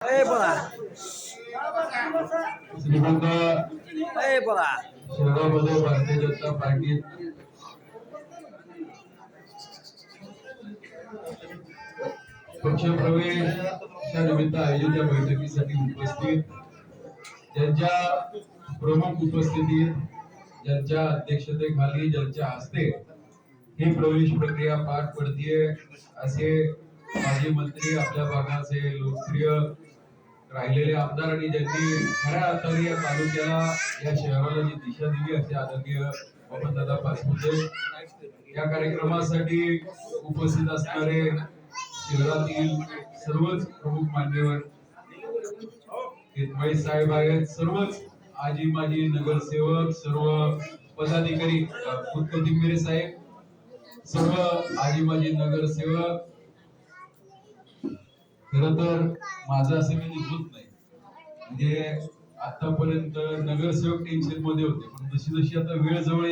बोला श्रीमंत बोला शहरामध्ये भारतीय जनता पार्टी पक्षप्रवेशच्या निमित्त आयोजित या बैठकीसाठी उपस्थित, ज्यांच्या प्रमुख उपस्थितीत, ज्यांच्या अध्यक्षतेखाली, ज्यांच्या हस्ते ही प्रवेश प्रक्रिया पार पडतीये असे माजी मंत्री, आपल्या भागाचे लोकप्रिय राहिलेले आमदार आणि ज्यांनी खऱ्या अर्थाने या तालुक्याला, या शहराला जी दिशा दिली असे आदरणीय बबनदादा पाचपुते या कार्यक्रमासाठी उपस्थित असणारे शहरातील सर्वच प्रमुख मान्यवर हितबाई साहेब आहेत, सर्वच आजी माजी नगरसेवक, सर्व पदाधिकारी, कोथिंबिरे साहेब, सर्व आजी माजी नगरसेवक. खर तर माझं असं काही होत नाही, म्हणजे आतापर्यंत नगरसेवक टेन्शन मध्ये होते, पण जशी जशी आता वेळ जवळ